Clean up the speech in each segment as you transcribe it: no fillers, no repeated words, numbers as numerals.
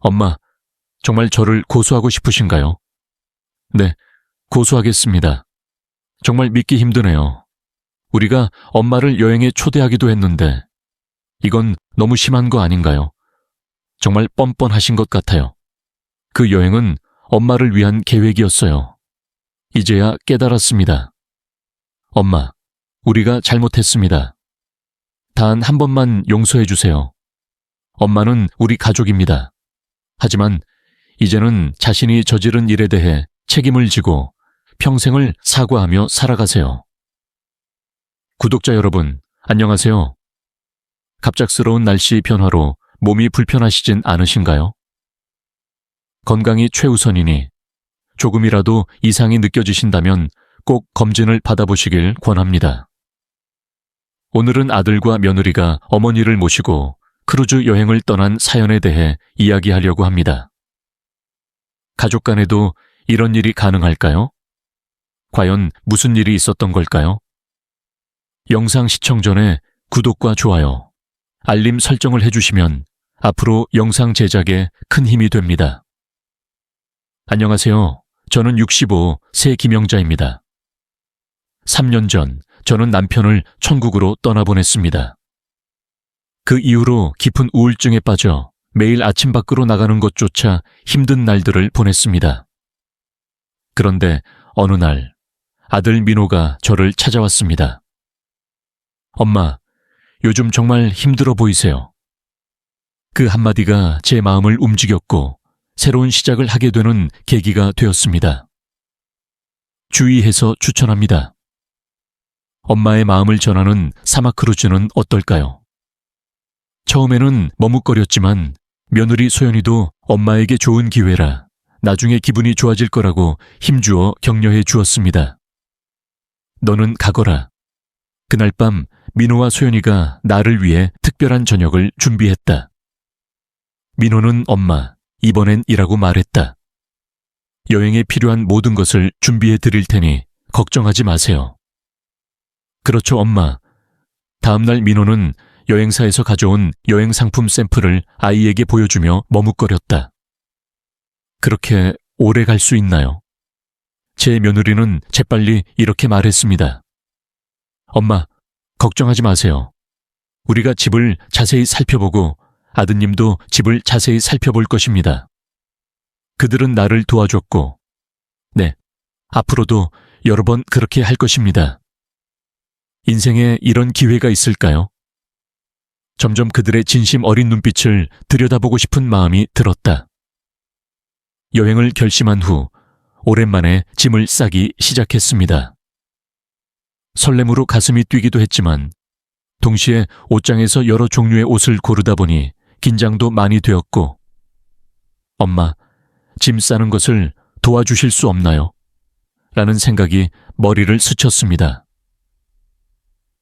엄마, 정말 저를 고소하고 싶으신가요? 네, 고소하겠습니다. 정말 믿기 힘드네요. 우리가 엄마를 여행에 초대하기도 했는데 이건 너무 심한 거 아닌가요? 정말 뻔뻔하신 것 같아요. 그 여행은 엄마를 위한 계획이었어요. 이제야 깨달았습니다. 엄마, 우리가 잘못했습니다. 단 한 번만 용서해 주세요. 엄마는 우리 가족입니다. 하지만 이제는 자신이 저지른 일에 대해 책임을 지고 평생을 사과하며 살아가세요. 구독자 여러분, 안녕하세요. 갑작스러운 날씨 변화로 몸이 불편하시진 않으신가요? 건강이 최우선이니 조금이라도 이상이 느껴지신다면 꼭 검진을 받아보시길 권합니다. 오늘은 아들과 며느리가 어머니를 모시고 크루즈 여행을 떠난 사연에 대해 이야기하려고 합니다. 가족 간에도 이런 일이 가능할까요? 과연 무슨 일이 있었던 걸까요? 영상 시청 전에 구독과 좋아요, 알림 설정을 해주시면 앞으로 영상 제작에 큰 힘이 됩니다. 안녕하세요. 저는 65 새 김영자입니다. 3년 전 저는 남편을 천국으로 떠나보냈습니다. 그 이후로 깊은 우울증에 빠져 매일 아침 밖으로 나가는 것조차 힘든 날들을 보냈습니다. 그런데 어느 날 아들 민호가 저를 찾아왔습니다. 엄마, 요즘 정말 힘들어 보이세요. 그 한마디가 제 마음을 움직였고 새로운 시작을 하게 되는 계기가 되었습니다. 주의해서 추천합니다. 엄마의 마음을 전하는 사막 크루즈는 어떨까요? 처음에는 머뭇거렸지만 며느리 소연이도 엄마에게 좋은 기회라 나중에 기분이 좋아질 거라고 힘주어 격려해 주었습니다. 너는 가거라. 그날 밤 민호와 소연이가 나를 위해 특별한 저녁을 준비했다. 민호는 엄마, 이번엔 이라고 말했다. 여행에 필요한 모든 것을 준비해 드릴 테니 걱정하지 마세요. 그렇죠, 엄마. 다음날 민호는 여행사에서 가져온 여행 상품 샘플을 아이에게 보여주며 머뭇거렸다. 그렇게 오래 갈 수 있나요? 제 며느리는 재빨리 이렇게 말했습니다. 엄마, 걱정하지 마세요. 우리가 집을 자세히 살펴보고 아드님도 집을 자세히 살펴볼 것입니다. 그들은 나를 도와줬고, 네, 앞으로도 여러 번 그렇게 할 것입니다. 인생에 이런 기회가 있을까요? 점점 그들의 진심 어린 눈빛을 들여다보고 싶은 마음이 들었다. 여행을 결심한 후 오랜만에 짐을 싸기 시작했습니다. 설렘으로 가슴이 뛰기도 했지만 동시에 옷장에서 여러 종류의 옷을 고르다 보니 긴장도 많이 되었고, 엄마, 짐 싸는 것을 도와주실 수 없나요? 라는 생각이 머리를 스쳤습니다.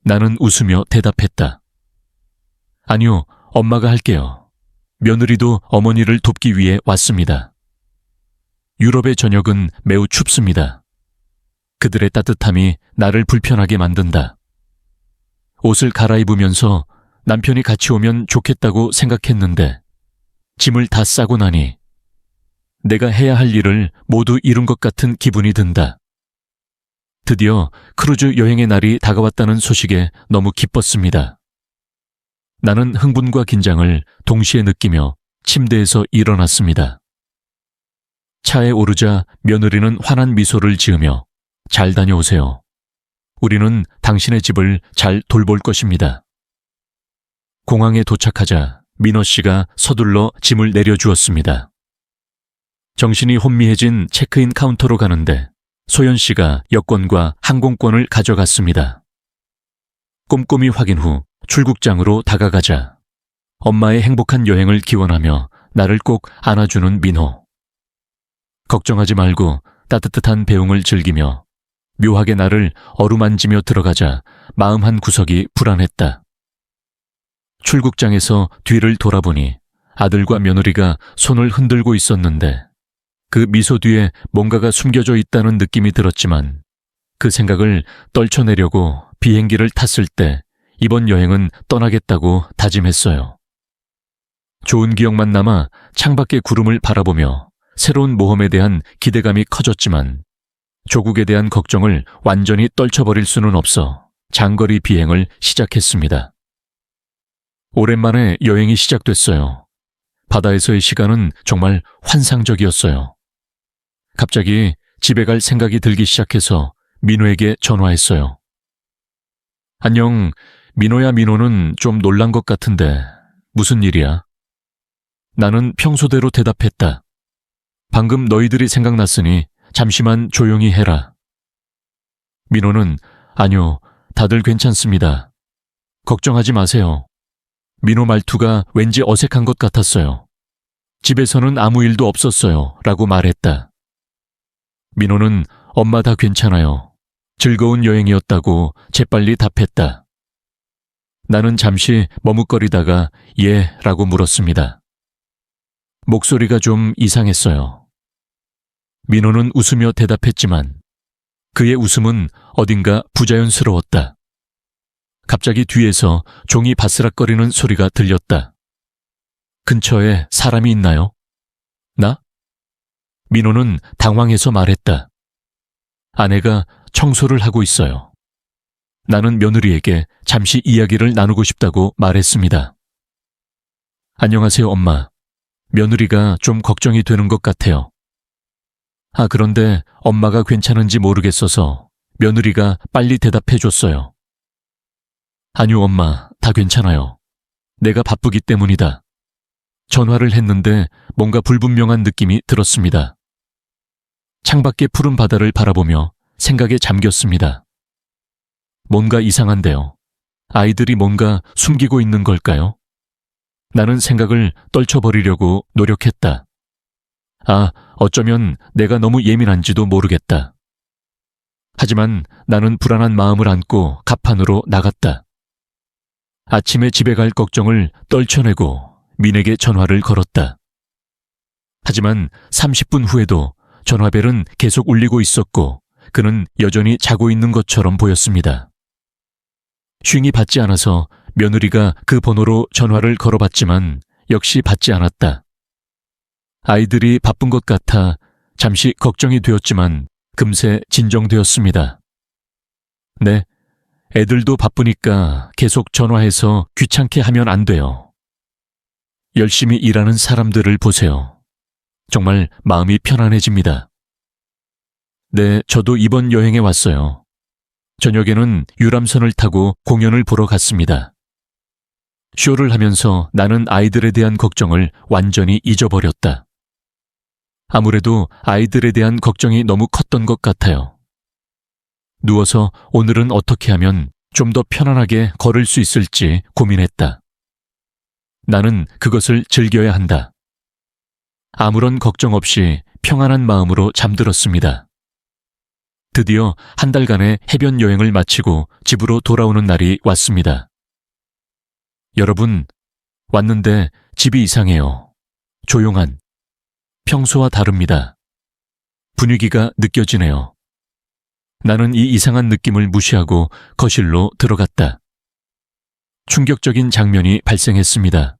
나는 웃으며 대답했다. 아니요, 엄마가 할게요. 며느리도 어머니를 돕기 위해 왔습니다. 유럽의 저녁은 매우 춥습니다. 그들의 따뜻함이 나를 불편하게 만든다. 옷을 갈아입으면서 남편이 같이 오면 좋겠다고 생각했는데 짐을 다 싸고 나니 내가 해야 할 일을 모두 이룬 것 같은 기분이 든다. 드디어 크루즈 여행의 날이 다가왔다는 소식에 너무 기뻤습니다. 나는 흥분과 긴장을 동시에 느끼며 침대에서 일어났습니다. 차에 오르자 며느리는 환한 미소를 지으며 잘 다녀오세요. 우리는 당신의 집을 잘 돌볼 것입니다. 공항에 도착하자 민호 씨가 서둘러 짐을 내려주었습니다. 정신이 혼미해진 체크인 카운터로 가는데 소연 씨가 여권과 항공권을 가져갔습니다. 꼼꼼히 확인 후 출국장으로 다가가자 엄마의 행복한 여행을 기원하며 나를 꼭 안아주는 민호. 걱정하지 말고 따뜻한 배웅을 즐기며 묘하게 나를 어루만지며 들어가자 마음 한 구석이 불안했다. 출국장에서 뒤를 돌아보니 아들과 며느리가 손을 흔들고 있었는데 그 미소 뒤에 뭔가가 숨겨져 있다는 느낌이 들었지만 그 생각을 떨쳐내려고 비행기를 탔을 때 이번 여행은 떠나겠다고 다짐했어요. 좋은 기억만 남아 창밖의 구름을 바라보며 새로운 모험에 대한 기대감이 커졌지만 조국에 대한 걱정을 완전히 떨쳐버릴 수는 없어 장거리 비행을 시작했습니다. 오랜만에 여행이 시작됐어요. 바다에서의 시간은 정말 환상적이었어요. 갑자기 집에 갈 생각이 들기 시작해서 민호에게 전화했어요. 안녕, 민호야. 민호는 좀 놀란 것 같은데 무슨 일이야? 나는 평소대로 대답했다. 방금 너희들이 생각났으니 잠시만 조용히 해라. 민호는 아니요, 다들 괜찮습니다. 걱정하지 마세요. 민호 말투가 왠지 어색한 것 같았어요. 집에서는 아무 일도 없었어요. 라고 말했다. 민호는 엄마 다 괜찮아요. 즐거운 여행이었다고 재빨리 답했다. 나는 잠시 머뭇거리다가 예 라고 물었습니다. 목소리가 좀 이상했어요. 민호는 웃으며 대답했지만 그의 웃음은 어딘가 부자연스러웠다. 갑자기 뒤에서 종이 바스락거리는 소리가 들렸다. 근처에 사람이 있나요? 나? 민호는 당황해서 말했다. 아내가 청소를 하고 있어요. 나는 며느리에게 잠시 이야기를 나누고 싶다고 말했습니다. 안녕하세요, 엄마. 며느리가 좀 걱정이 되는 것 같아요. 그런데 엄마가 괜찮은지 모르겠어서 며느리가 빨리 대답해줬어요. 아니요, 엄마. 다 괜찮아요. 내가 바쁘기 때문이다. 전화를 했는데 뭔가 불분명한 느낌이 들었습니다. 창밖의 푸른 바다를 바라보며 생각에 잠겼습니다. 뭔가 이상한데요. 아이들이 뭔가 숨기고 있는 걸까요? 나는 생각을 떨쳐버리려고 노력했다. 어쩌면 내가 너무 예민한지도 모르겠다. 하지만 나는 불안한 마음을 안고 갑판으로 나갔다. 아침에 집에 갈 걱정을 떨쳐내고 민에게 전화를 걸었다. 하지만 30분 후에도 전화벨은 계속 울리고 있었고 그는 여전히 자고 있는 것처럼 보였습니다. 쉰이 받지 않아서 며느리가 그 번호로 전화를 걸어봤지만 역시 받지 않았다. 아이들이 바쁜 것 같아 잠시 걱정이 되었지만 금세 진정되었습니다. 네, 애들도 바쁘니까 계속 전화해서 귀찮게 하면 안 돼요. 열심히 일하는 사람들을 보세요. 정말 마음이 편안해집니다. 네, 저도 이번 여행에 왔어요. 저녁에는 유람선을 타고 공연을 보러 갔습니다. 쇼를 하면서 나는 아이들에 대한 걱정을 완전히 잊어버렸다. 아무래도 아이들에 대한 걱정이 너무 컸던 것 같아요. 누워서 오늘은 어떻게 하면 좀 더 편안하게 걸을 수 있을지 고민했다. 나는 그것을 즐겨야 한다. 아무런 걱정 없이 평안한 마음으로 잠들었습니다. 드디어 한 달간의 해변 여행을 마치고 집으로 돌아오는 날이 왔습니다. 여러분, 왔는데 집이 이상해요. 조용한, 평소와 다릅니다. 분위기가 느껴지네요. 나는 이 이상한 느낌을 무시하고 거실로 들어갔다. 충격적인 장면이 발생했습니다.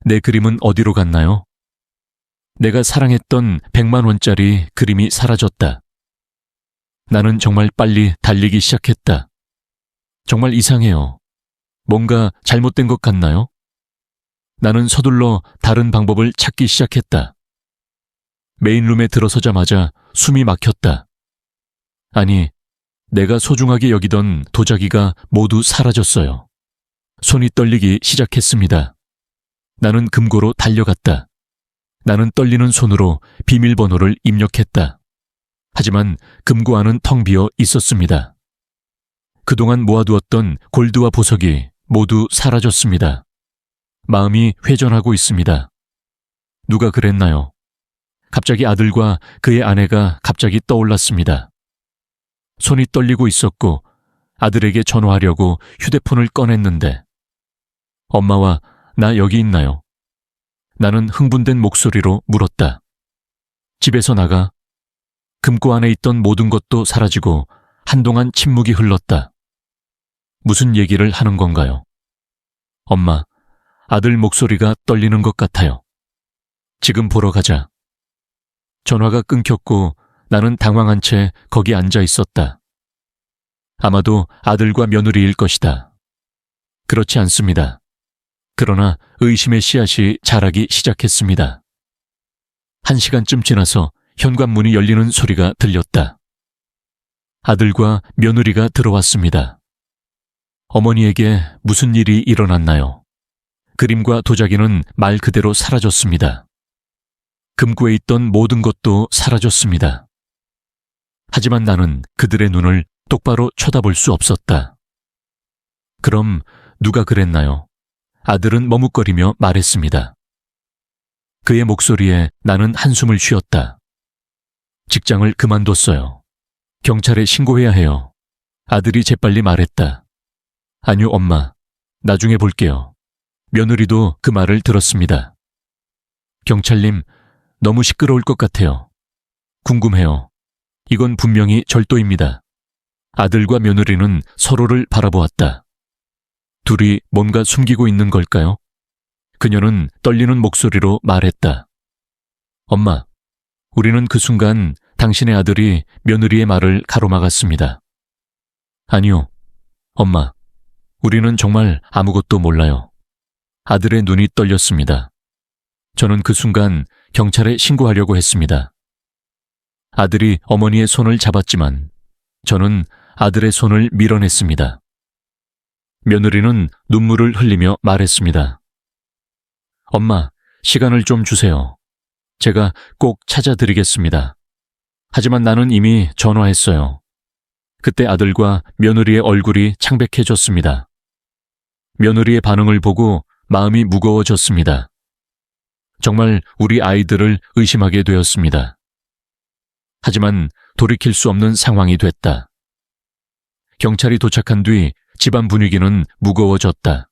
내 그림은 어디로 갔나요? 내가 사랑했던 100만 원짜리 그림이 사라졌다. 나는 정말 빨리 달리기 시작했다. 정말 이상해요. 뭔가 잘못된 것 같나요? 나는 서둘러 다른 방법을 찾기 시작했다. 메인룸에 들어서자마자 숨이 막혔다. 아니, 내가 소중하게 여기던 도자기가 모두 사라졌어요. 손이 떨리기 시작했습니다. 나는 금고로 달려갔다. 나는 떨리는 손으로 비밀번호를 입력했다. 하지만 금고 안은 텅 비어 있었습니다. 그동안 모아두었던 골드와 보석이 모두 사라졌습니다. 마음이 회전하고 있습니다. 누가 그랬나요? 갑자기 아들과 그의 아내가 갑자기 떠올랐습니다. 손이 떨리고 있었고 아들에게 전화하려고 휴대폰을 꺼냈는데 엄마와 나 여기 있나요? 나는 흥분된 목소리로 물었다. 집에서 나가. 금고 안에 있던 모든 것도 사라지고 한동안 침묵이 흘렀다. 무슨 얘기를 하는 건가요? 엄마, 아들 목소리가 떨리는 것 같아요. 지금 보러 가자. 전화가 끊겼고 나는 당황한 채 거기 앉아 있었다. 아마도 아들과 며느리일 것이다. 그렇지 않습니다. 그러나 의심의 씨앗이 자라기 시작했습니다. 1시간쯤 지나서 현관문이 열리는 소리가 들렸다. 아들과 며느리가 들어왔습니다. 어머니에게 무슨 일이 일어났나요? 그림과 도자기는 말 그대로 사라졌습니다. 금고에 있던 모든 것도 사라졌습니다. 하지만 나는 그들의 눈을 똑바로 쳐다볼 수 없었다. 그럼 누가 그랬나요? 아들은 머뭇거리며 말했습니다. 그의 목소리에 나는 한숨을 쉬었다. 직장을 그만뒀어요. 경찰에 신고해야 해요. 아들이 재빨리 말했다. 아니요, 엄마. 나중에 볼게요. 며느리도 그 말을 들었습니다. 경찰님, 너무 시끄러울 것 같아요. 궁금해요. 이건 분명히 절도입니다. 아들과 며느리는 서로를 바라보았다. 둘이 뭔가 숨기고 있는 걸까요? 그녀는 떨리는 목소리로 말했다. 엄마, 우리는 그 순간 당신의 아들이 며느리의 말을 가로막았습니다. 아니요, 엄마. 우리는 정말 아무것도 몰라요. 아들의 눈이 떨렸습니다. 저는 그 순간 경찰에 신고하려고 했습니다. 아들이 어머니의 손을 잡았지만 저는 아들의 손을 밀어냈습니다. 며느리는 눈물을 흘리며 말했습니다. 엄마, 시간을 좀 주세요. 제가 꼭 찾아드리겠습니다. 하지만 나는 이미 전화했어요. 그때 아들과 며느리의 얼굴이 창백해졌습니다. 며느리의 반응을 보고 마음이 무거워졌습니다. 정말 우리 아이들을 의심하게 되었습니다. 하지만 돌이킬 수 없는 상황이 됐다. 경찰이 도착한 뒤 집안 분위기는 무거워졌다.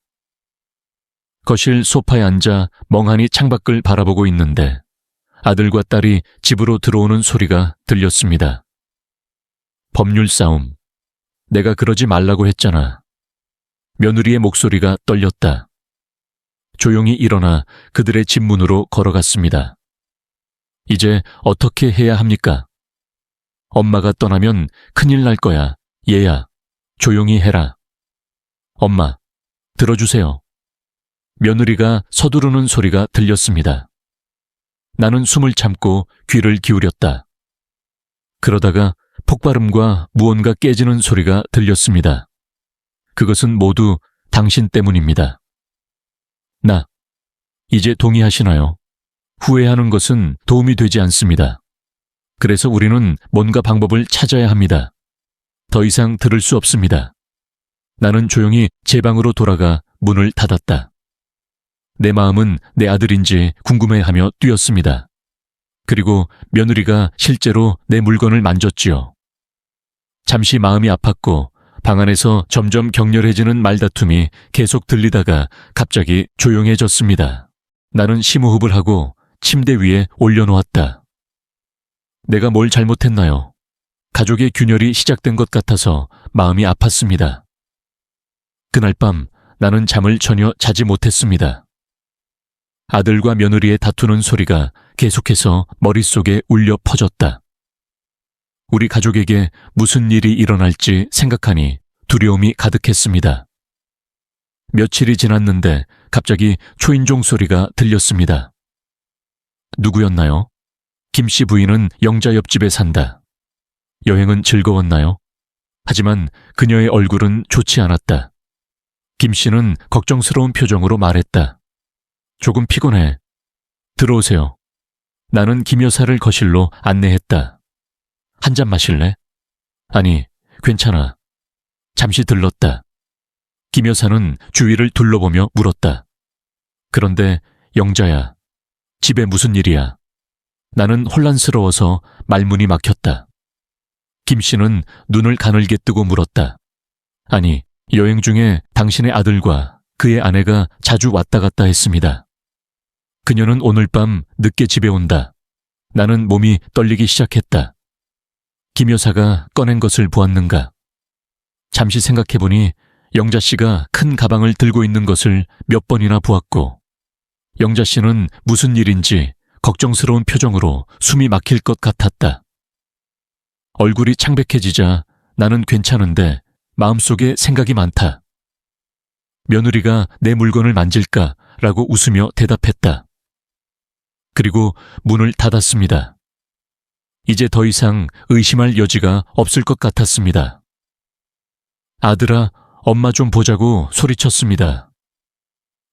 거실 소파에 앉아 멍하니 창밖을 바라보고 있는데 아들과 딸이 집으로 들어오는 소리가 들렸습니다. 법률 싸움. 내가 그러지 말라고 했잖아. 며느리의 목소리가 떨렸다. 조용히 일어나 그들의 집 문으로 걸어갔습니다. 이제 어떻게 해야 합니까? 엄마가 떠나면 큰일 날 거야. 얘야, 조용히 해라. 엄마, 들어주세요. 며느리가 서두르는 소리가 들렸습니다. 나는 숨을 참고 귀를 기울였다. 그러다가 폭발음과 무언가 깨지는 소리가 들렸습니다. 그것은 모두 당신 때문입니다. 이제 동의하시나요? 후회하는 것은 도움이 되지 않습니다. 그래서 우리는 뭔가 방법을 찾아야 합니다. 더 이상 들을 수 없습니다. 나는 조용히 제 방으로 돌아가 문을 닫았다. 내 마음은 내 아들인지 궁금해하며 뛰었습니다. 그리고 며느리가 실제로 내 물건을 만졌지요. 잠시 마음이 아팠고 방 안에서 점점 격렬해지는 말다툼이 계속 들리다가 갑자기 조용해졌습니다. 나는 심호흡을 하고 침대 위에 올려놓았다. 내가 뭘 잘못했나요? 가족의 균열이 시작된 것 같아서 마음이 아팠습니다. 그날 밤 나는 잠을 전혀 자지 못했습니다. 아들과 며느리의 다투는 소리가 계속해서 머릿속에 울려 퍼졌다. 우리 가족에게 무슨 일이 일어날지 생각하니 두려움이 가득했습니다. 며칠이 지났는데 갑자기 초인종 소리가 들렸습니다. 누구였나요? 김씨 부인은 영자 옆집에 산다. 여행은 즐거웠나요? 하지만 그녀의 얼굴은 좋지 않았다. 김씨는 걱정스러운 표정으로 말했다. 조금 피곤해. 들어오세요. 나는 김 여사를 거실로 안내했다. 한 잔 마실래? 아니, 괜찮아. 잠시 들렀다. 김 여사는 주위를 둘러보며 물었다. 그런데 영자야, 집에 무슨 일이야? 나는 혼란스러워서 말문이 막혔다. 김 씨는 눈을 가늘게 뜨고 물었다. 아니, 여행 중에 당신의 아들과 그의 아내가 자주 왔다 갔다 했습니다. 그녀는 오늘 밤 늦게 집에 온다. 나는 몸이 떨리기 시작했다. 김 여사가 꺼낸 것을 보았는가? 잠시 생각해보니 영자 씨가 큰 가방을 들고 있는 것을 몇 번이나 보았고, 영자 씨는 무슨 일인지 걱정스러운 표정으로 숨이 막힐 것 같았다. 얼굴이 창백해지자 나는 괜찮은데 마음속에 생각이 많다. 며느리가 내 물건을 만질까라고 웃으며 대답했다. 그리고 문을 닫았습니다. 이제 더 이상 의심할 여지가 없을 것 같았습니다. 아들아, 엄마 좀 보자고 소리쳤습니다.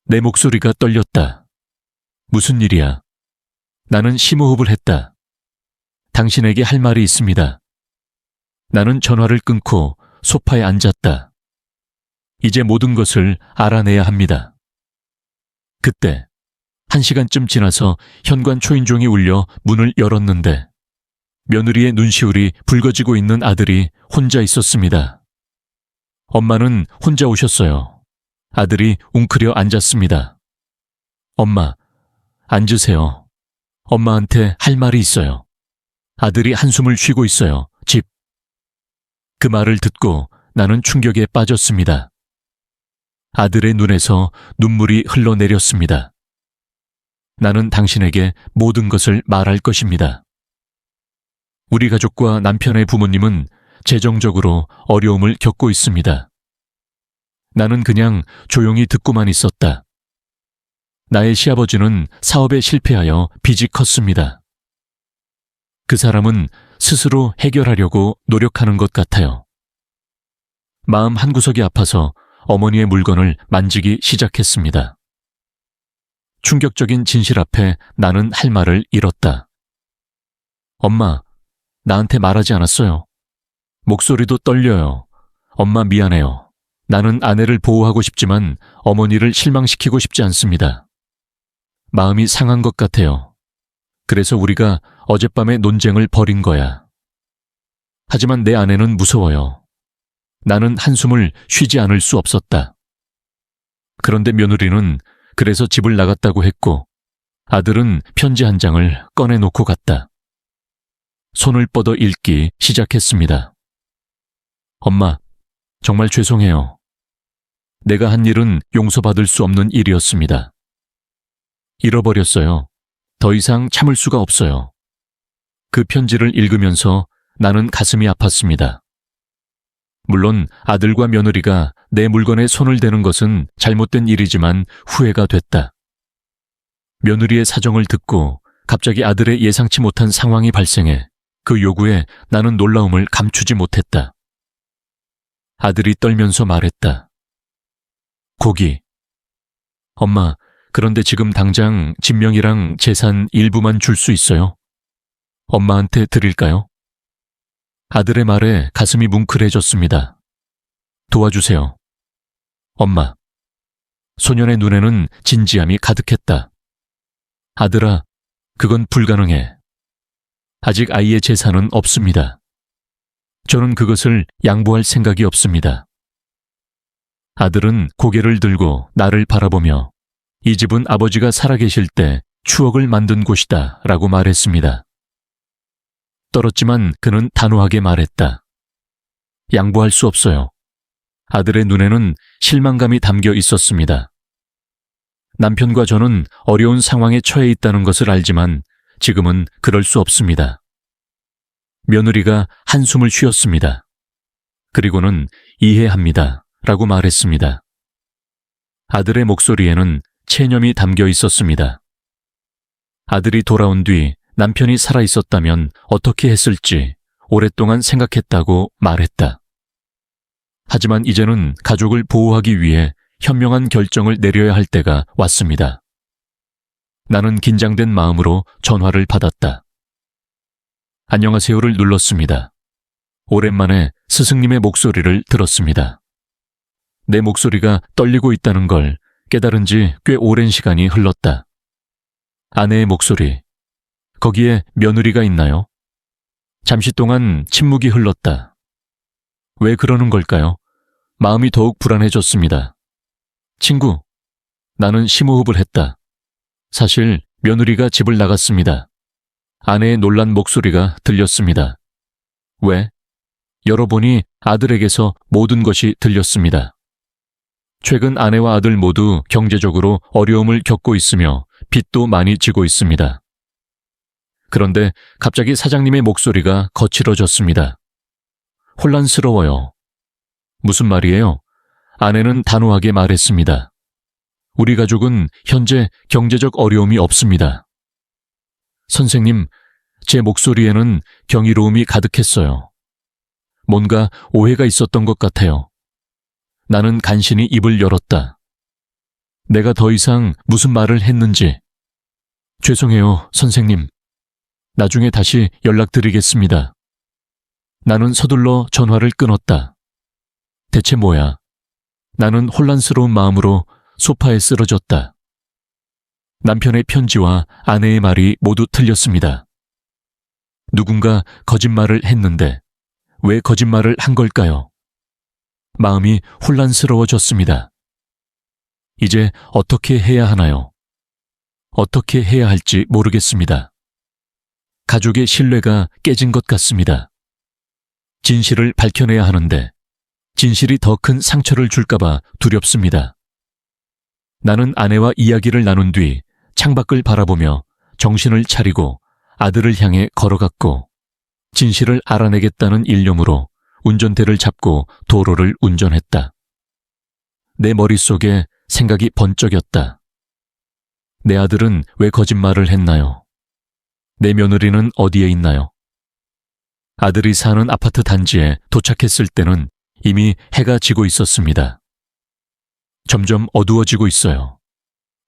내 목소리가 떨렸다. 무슨 일이야? 나는 심호흡을 했다. 당신에게 할 말이 있습니다. 나는 전화를 끊고 소파에 앉았다. 이제 모든 것을 알아내야 합니다. 그때 1시간쯤 지나서 현관 초인종이 울려 문을 열었는데 며느리의 눈시울이 붉어지고 있는 아들이 혼자 있었습니다. 엄마는 혼자 오셨어요. 아들이 웅크려 앉았습니다. 엄마, 앉으세요. 엄마한테 할 말이 있어요. 아들이 한숨을 쉬고 있어요. 집. 그 말을 듣고 나는 충격에 빠졌습니다. 아들의 눈에서 눈물이 흘러내렸습니다. 나는 당신에게 모든 것을 말할 것입니다. 우리 가족과 남편의 부모님은 재정적으로 어려움을 겪고 있습니다. 나는 그냥 조용히 듣고만 있었다. 나의 시아버지는 사업에 실패하여 빚이 컸습니다. 그 사람은 스스로 해결하려고 노력하는 것 같아요. 마음 한구석이 아파서 어머니의 물건을 만지기 시작했습니다. 충격적인 진실 앞에 나는 할 말을 잃었다. 엄마, 나한테 말하지 않았어요. 목소리도 떨려요. 엄마 미안해요. 나는 아내를 보호하고 싶지만 어머니를 실망시키고 싶지 않습니다. 마음이 상한 것 같아요. 그래서 우리가 어젯밤에 논쟁을 벌인 거야. 하지만 내 아내는 무서워요. 나는 한숨을 쉬지 않을 수 없었다. 그런데 며느리는 그래서 집을 나갔다고 했고 아들은 편지 한 장을 꺼내놓고 갔다. 손을 뻗어 읽기 시작했습니다. 엄마, 정말 죄송해요. 내가 한 일은 용서받을 수 없는 일이었습니다. 잃어버렸어요. 더 이상 참을 수가 없어요. 그 편지를 읽으면서 나는 가슴이 아팠습니다. 물론 아들과 며느리가 내 물건에 손을 대는 것은 잘못된 일이지만 후회가 됐다. 며느리의 사정을 듣고 갑자기 아들의 예상치 못한 상황이 발생해 그 요구에 나는 놀라움을 감추지 못했다. 아들이 떨면서 말했다. 고기. 엄마, 그런데 지금 당장 진명이랑 재산 일부만 줄 수 있어요? 엄마한테 드릴까요? 아들의 말에 가슴이 뭉클해졌습니다. 도와주세요. 엄마. 소년의 눈에는 진지함이 가득했다. 아들아, 그건 불가능해. 아직 아이의 재산은 없습니다. 저는 그것을 양보할 생각이 없습니다. 아들은 고개를 들고 나를 바라보며 이 집은 아버지가 살아계실 때 추억을 만든 곳이다 라고 말했습니다. 떨었지만 그는 단호하게 말했다. 양보할 수 없어요. 아들의 눈에는 실망감이 담겨 있었습니다. 남편과 저는 어려운 상황에 처해 있다는 것을 알지만 지금은 그럴 수 없습니다. 며느리가 한숨을 쉬었습니다. 그리고는 이해합니다 라고 말했습니다. 아들의 목소리에는 체념이 담겨 있었습니다. 아들이 돌아온 뒤 남편이 살아있었다면 어떻게 했을지 오랫동안 생각했다고 말했다. 하지만 이제는 가족을 보호하기 위해 현명한 결정을 내려야 할 때가 왔습니다. 나는 긴장된 마음으로 전화를 받았다. 안녕하세요를 눌렀습니다. 오랜만에 스승님의 목소리를 들었습니다. 내 목소리가 떨리고 있다는 걸 깨달은 지 꽤 오랜 시간이 흘렀다. 아내의 목소리, 거기에 며느리가 있나요? 잠시 동안 침묵이 흘렀다. 왜 그러는 걸까요? 마음이 더욱 불안해졌습니다. 친구, 나는 심호흡을 했다. 사실 며느리가 집을 나갔습니다. 아내의 놀란 목소리가 들렸습니다. 왜? 열어보니 아들에게서 모든 것이 들렸습니다. 최근 아내와 아들 모두 경제적으로 어려움을 겪고 있으며 빚도 많이 지고 있습니다. 그런데 갑자기 사장님의 목소리가 거칠어졌습니다. 혼란스러워요. 무슨 말이에요? 아내는 단호하게 말했습니다. 우리 가족은 현재 경제적 어려움이 없습니다. 선생님, 제 목소리에는 경이로움이 가득했어요. 뭔가 오해가 있었던 것 같아요. 나는 간신히 입을 열었다. 내가 더 이상 무슨 말을 했는지. 죄송해요, 선생님. 나중에 다시 연락드리겠습니다. 나는 서둘러 전화를 끊었다. 대체 뭐야? 나는 혼란스러운 마음으로 소파에 쓰러졌다. 남편의 편지와 아내의 말이 모두 틀렸습니다. 누군가 거짓말을 했는데 왜 거짓말을 한 걸까요? 마음이 혼란스러워졌습니다. 이제 어떻게 해야 하나요? 어떻게 해야 할지 모르겠습니다. 가족의 신뢰가 깨진 것 같습니다. 진실을 밝혀내야 하는데 진실이 더 큰 상처를 줄까봐 두렵습니다. 나는 아내와 이야기를 나눈 뒤 창밖을 바라보며 정신을 차리고 아들을 향해 걸어갔고 진실을 알아내겠다는 일념으로 운전대를 잡고 도로를 운전했다. 내 머릿속에 생각이 번쩍였다. 내 아들은 왜 거짓말을 했나요? 내 며느리는 어디에 있나요? 아들이 사는 아파트 단지에 도착했을 때는 이미 해가 지고 있었습니다. 점점 어두워지고 있어요.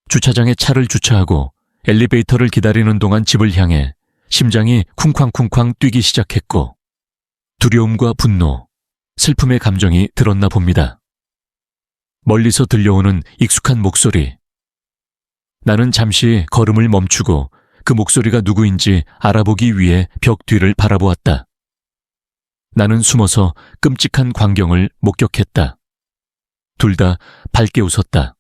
주차장에 차를 주차하고 엘리베이터를 기다리는 동안 집을 향해 심장이 쿵쾅쿵쾅 뛰기 시작했고 두려움과 분노, 슬픔의 감정이 들었나 봅니다. 멀리서 들려오는 익숙한 목소리. 나는 잠시 걸음을 멈추고 그 목소리가 누구인지 알아보기 위해 벽 뒤를 바라보았다. 나는 숨어서 끔찍한 광경을 목격했다. 둘 다 밝게 웃었다.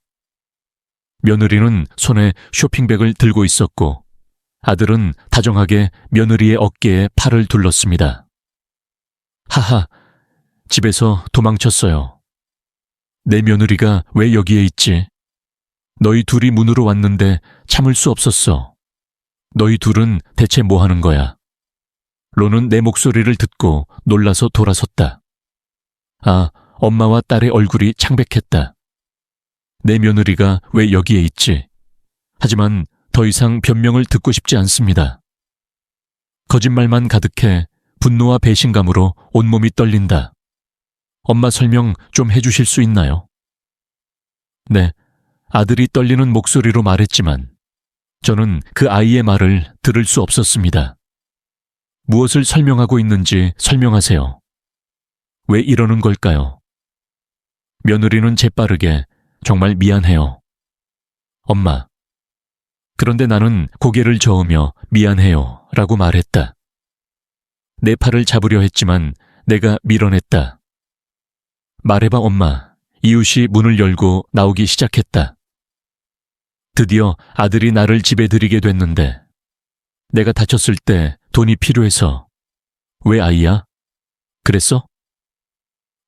며느리는 손에 쇼핑백을 들고 있었고 아들은 다정하게 며느리의 어깨에 팔을 둘렀습니다. 하하, 집에서 도망쳤어요. 내 며느리가 왜 여기에 있지? 너희 둘이 문으로 왔는데 참을 수 없었어. 너희 둘은 대체 뭐 하는 거야? 론은 내 목소리를 듣고 놀라서 돌아섰다. 아, 엄마와 딸의 얼굴이 창백했다. 내 며느리가 왜 여기에 있지? 하지만 더 이상 변명을 듣고 싶지 않습니다. 거짓말만 가득해 분노와 배신감으로 온몸이 떨린다. 엄마 설명 좀 해주실 수 있나요? 네, 아들이 떨리는 목소리로 말했지만 저는 그 아이의 말을 들을 수 없었습니다. 무엇을 설명하고 있는지 설명하세요. 왜 이러는 걸까요? 며느리는 재빠르게 정말 미안해요. 엄마. 그런데 나는 고개를 저으며 미안해요 라고 말했다. 내 팔을 잡으려 했지만 내가 밀어냈다. 말해봐 엄마. 이웃이 문을 열고 나오기 시작했다. 드디어 아들이 나를 집에 들이게 됐는데 내가 다쳤을 때 돈이 필요해서. 왜 아이야? 그랬어?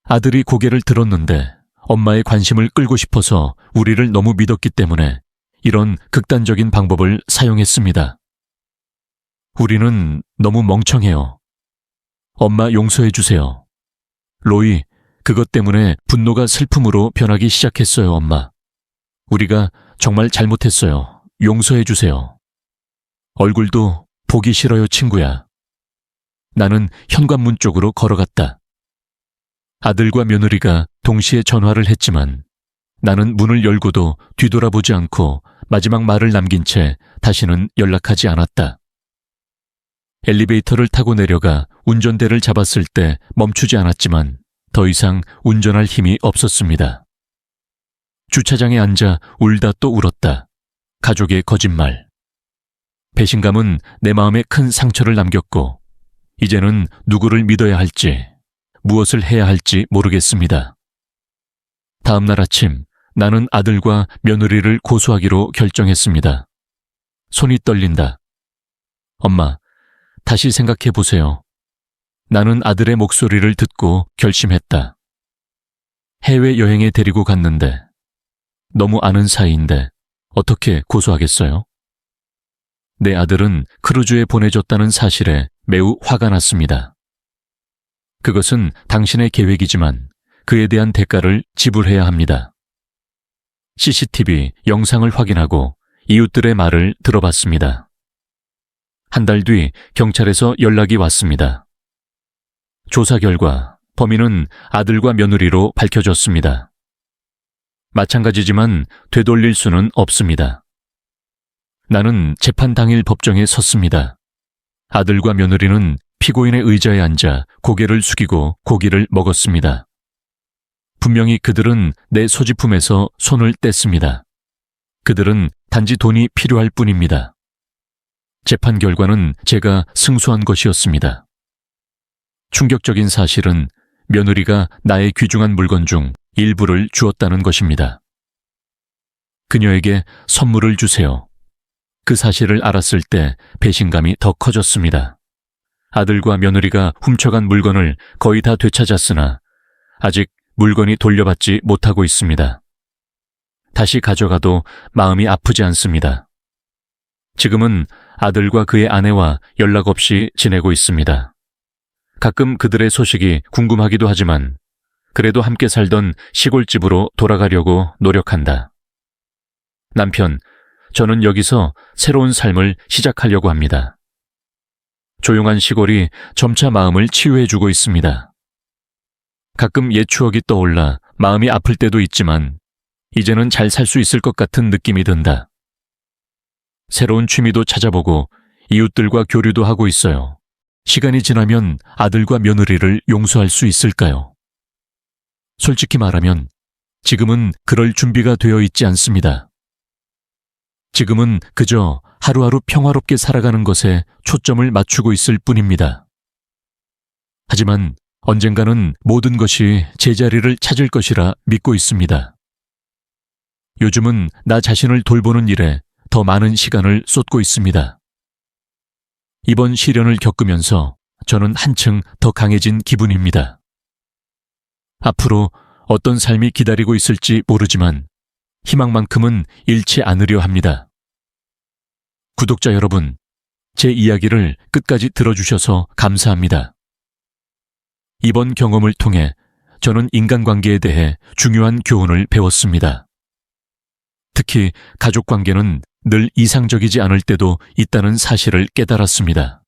아들이 고개를 들었는데 엄마의 관심을 끌고 싶어서 우리를 너무 믿었기 때문에 이런 극단적인 방법을 사용했습니다. 우리는 너무 멍청해요. 엄마 용서해 주세요. 로이, 그것 때문에 분노가 슬픔으로 변하기 시작했어요, 엄마. 우리가 정말 잘못했어요. 용서해 주세요. 얼굴도 보기 싫어요, 친구야. 나는 현관문 쪽으로 걸어갔다. 아들과 며느리가 동시에 전화를 했지만 나는 문을 열고도 뒤돌아보지 않고 마지막 말을 남긴 채 다시는 연락하지 않았다. 엘리베이터를 타고 내려가 운전대를 잡았을 때 멈추지 않았지만 더 이상 운전할 힘이 없었습니다. 주차장에 앉아 울다 또 울었다. 가족의 거짓말. 배신감은 내 마음에 큰 상처를 남겼고 이제는 누구를 믿어야 할지, 무엇을 해야 할지 모르겠습니다. 다음 날 아침 나는 아들과 며느리를 고소하기로 결정했습니다. 손이 떨린다. 엄마, 다시 생각해 보세요. 나는 아들의 목소리를 듣고 결심했다. 해외여행에 데리고 갔는데 너무 아는 사이인데 어떻게 고소하겠어요? 내 아들은 크루즈에 보내줬다는 사실에 매우 화가 났습니다. 그것은 당신의 계획이지만 그에 대한 대가를 지불해야 합니다. CCTV 영상을 확인하고 이웃들의 말을 들어봤습니다. 한 달 뒤 경찰에서 연락이 왔습니다. 조사 결과 범인은 아들과 며느리로 밝혀졌습니다. 마찬가지지만 되돌릴 수는 없습니다. 나는 재판 당일 법정에 섰습니다. 아들과 며느리는 피고인의 의자에 앉아 고개를 숙이고 고기를 먹었습니다. 분명히 그들은 내 소지품에서 손을 뗐습니다. 그들은 단지 돈이 필요할 뿐입니다. 재판 결과는 제가 승소한 것이었습니다. 충격적인 사실은 며느리가 나의 귀중한 물건 중 일부를 주었다는 것입니다. 그녀에게 선물을 주세요. 그 사실을 알았을 때 배신감이 더 커졌습니다. 아들과 며느리가 훔쳐간 물건을 거의 다 되찾았으나 아직 물건이 돌려받지 못하고 있습니다. 다시 가져가도 마음이 아프지 않습니다. 지금은 아들과 그의 아내와 연락 없이 지내고 있습니다. 가끔 그들의 소식이 궁금하기도 하지만 그래도 함께 살던 시골집으로 돌아가려고 노력한다. 남편, 저는 여기서 새로운 삶을 시작하려고 합니다. 조용한 시골이 점차 마음을 치유해주고 있습니다. 가끔 옛 추억이 떠올라 마음이 아플 때도 있지만 이제는 잘 살 수 있을 것 같은 느낌이 든다. 새로운 취미도 찾아보고 이웃들과 교류도 하고 있어요. 시간이 지나면 아들과 며느리를 용서할 수 있을까요? 솔직히 말하면 지금은 그럴 준비가 되어 있지 않습니다. 지금은 그저 하루하루 평화롭게 살아가는 것에 초점을 맞추고 있을 뿐입니다. 하지만 언젠가는 모든 것이 제자리를 찾을 것이라 믿고 있습니다. 요즘은 나 자신을 돌보는 일에 더 많은 시간을 쏟고 있습니다. 이번 시련을 겪으면서 저는 한층 더 강해진 기분입니다. 앞으로 어떤 삶이 기다리고 있을지 모르지만 희망만큼은 잃지 않으려 합니다. 구독자 여러분, 제 이야기를 끝까지 들어주셔서 감사합니다. 이번 경험을 통해 저는 인간관계에 대해 중요한 교훈을 배웠습니다. 특히 가족관계는 늘 이상적이지 않을 때도 있다는 사실을 깨달았습니다.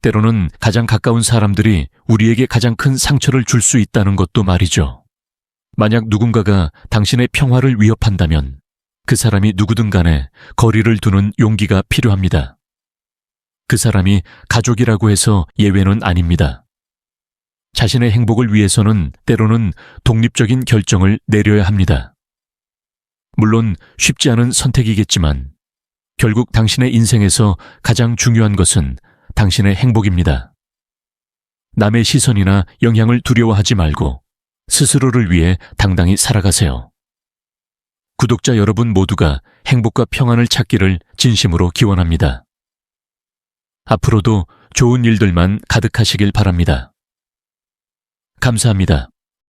때로는 가장 가까운 사람들이 우리에게 가장 큰 상처를 줄 수 있다는 것도 말이죠. 만약 누군가가 당신의 평화를 위협한다면 그 사람이 누구든 간에 거리를 두는 용기가 필요합니다. 그 사람이 가족이라고 해서 예외는 아닙니다. 자신의 행복을 위해서는 때로는 독립적인 결정을 내려야 합니다. 물론 쉽지 않은 선택이겠지만 결국 당신의 인생에서 가장 중요한 것은 당신의 행복입니다. 남의 시선이나 영향을 두려워하지 말고 스스로를 위해 당당히 살아가세요. 구독자 여러분 모두가 행복과 평안을 찾기를 진심으로 기원합니다. 앞으로도 좋은 일들만 가득하시길 바랍니다. 감사합니다.